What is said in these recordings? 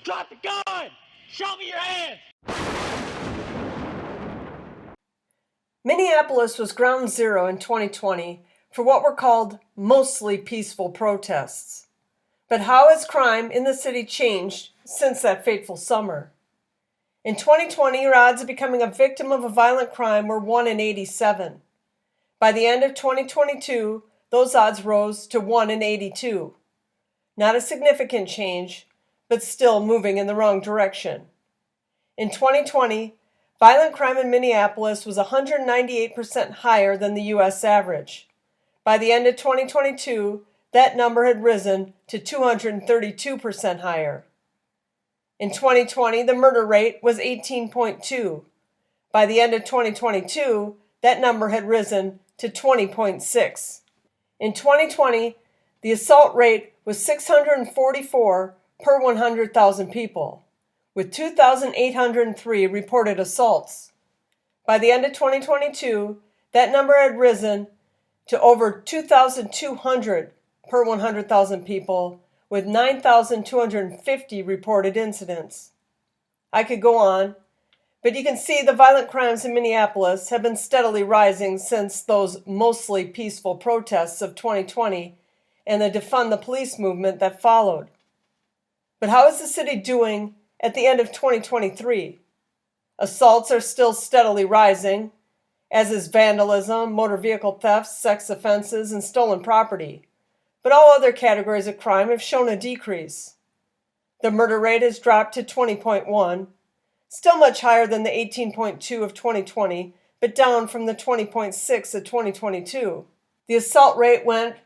Drop the gun! Show me your hands! Minneapolis was ground zero in 2020 for what were called mostly peaceful protests. But how has crime in the city changed since that fateful summer? In 2020, your odds of becoming a victim of a violent crime were 1 in 87. By the end of 2022, those odds rose to 1 in 82. Not a significant change, but still moving in the wrong direction. In 2020, violent crime in Minneapolis was 198% higher than the U.S. average. By the end of 2022, that number had risen to 232% higher. In 2020, the murder rate was 18.2. By the end of 2022, that number had risen to 20.6. In 2020, the assault rate was 644 per 100,000 people, with 2,803 reported assaults. By the end of 2022, that number had risen to over 2,200 per 100,000 people, with 9,250 reported incidents. I could go on, but you can see the violent crimes in Minneapolis have been steadily rising since those mostly peaceful protests of 2020 and the defund the police movement that followed. But how is the city doing at the end of 2023? Assaults are still steadily rising, as is vandalism, motor vehicle thefts, sex offenses, and stolen property. But all other categories of crime have shown a decrease. The murder rate has dropped to 20.1, still much higher than the 18.2 of 2020, but down from the 20.6 of 2022. The assault rate went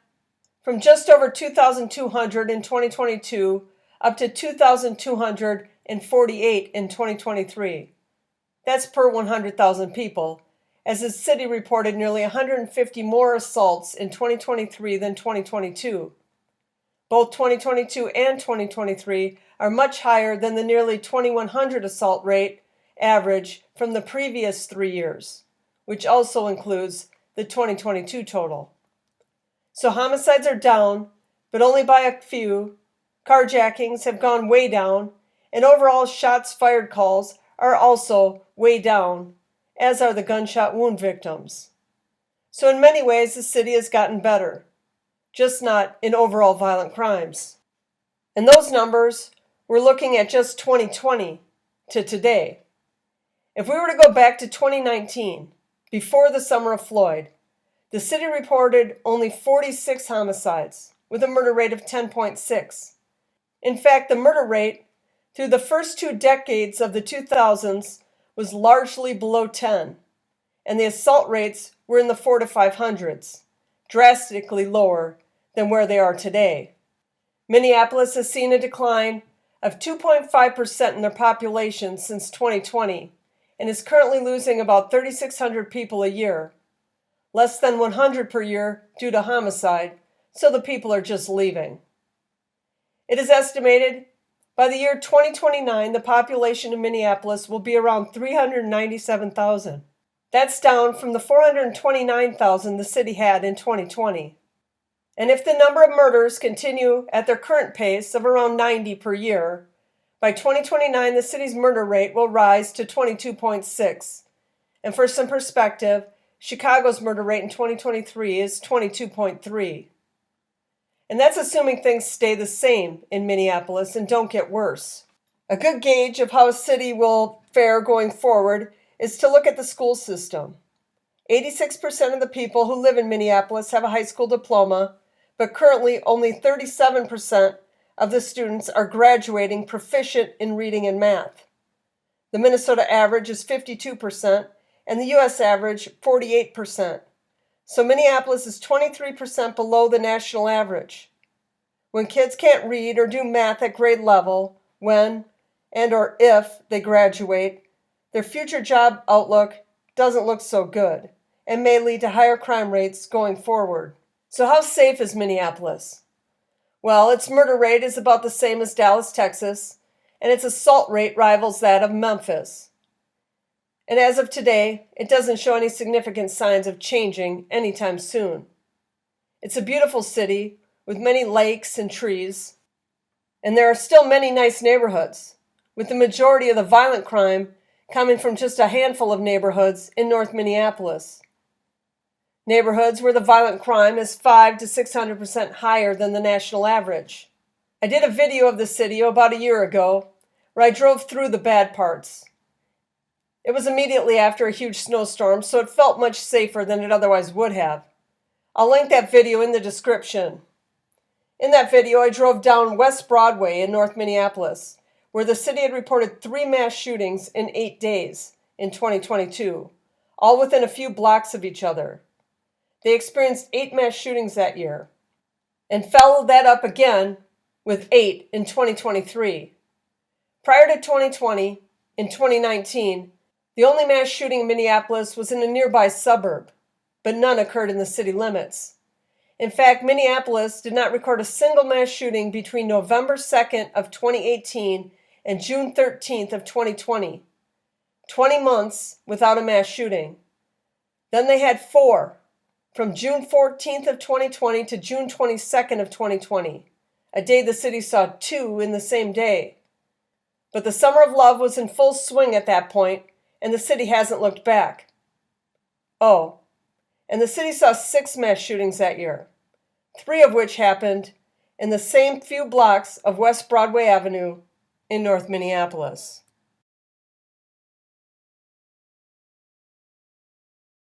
from just over 2,200 in 2022 up to 2,248 in 2023. That's per 100,000 people, as the city reported nearly 150 more assaults in 2023 than 2022. Both 2022 and 2023 are much higher than the nearly 2,100 assault rate average from the previous 3 years, which also includes the 2022 total. So homicides are down, but only by a few. Carjackings have gone way down, and overall shots fired calls are also way down, as are the gunshot wound victims. So in many ways, the city has gotten better, just not in overall violent crimes. And those numbers, we're looking at just 2020 to today. If we were to go back to 2019, before the summer of Floyd, the city reported only 46 homicides, with a murder rate of 10.6. In fact, the murder rate through the first 2 decades of the 2000s was largely below 10, and the assault rates were in the 400 to 500s, drastically lower than where they are today. Minneapolis has seen a decline of 2.5% in their population since 2020 and is currently losing about 3,600 people a year, less than 100 per year due to homicide, so the people are just leaving. It is estimated by the year 2029, the population of Minneapolis will be around 397,000. That's down from the 429,000 the city had in 2020. And if the number of murders continue at their current pace of around 90 per year, by 2029 the city's murder rate will rise to 22.6. And for some perspective, Chicago's murder rate in 2023 is 22.3. And that's assuming things stay the same in Minneapolis and don't get worse. A good gauge of how a city will fare going forward is to look at the school system. 86% of the people who live in Minneapolis have a high school diploma, but currently only 37% of the students are graduating proficient in reading and math. The Minnesota average is 52%, and the U.S. average 48%. So Minneapolis is 23% below the national average. When kids can't read or do math at grade level, when and or if they graduate, their future job outlook doesn't look so good and may lead to higher crime rates going forward. So how safe is Minneapolis? Well, its murder rate is about the same as Dallas, Texas, and its assault rate rivals that of Memphis. And as of today, it doesn't show any significant signs of changing anytime soon. It's a beautiful city with many lakes and trees. And there are still many nice neighborhoods, with the majority of the violent crime coming from just a handful of neighborhoods in North Minneapolis. Neighborhoods where the violent crime is 500 to 600% higher than the national average. I did a video of the city about a year ago where I drove through the bad parts. It was immediately after a huge snowstorm, so it felt much safer than it otherwise would have. I'll link that video in the description. In that video, I drove down West Broadway in North Minneapolis, where the city had reported 3 mass shootings in 8 days in 2022, all within a few blocks of each other. They experienced 8 mass shootings that year, and followed that up again with 8 in 2023. Prior to 2020, in 2019, the only mass shooting in Minneapolis was in a nearby suburb, but none occurred in the city limits. In fact, Minneapolis did not record a single mass shooting between November 2nd of 2018 and June 13th of 2020. 20 months without a mass shooting. Then they had 4, from June 14th of 2020 to June 22nd of 2020, a day the city saw 2 in the same day. But the summer of love was in full swing at that point, and the city hasn't looked back. Oh, and the city saw 6 mass shootings that year, 3 of which happened in the same few blocks of West Broadway Avenue in North Minneapolis.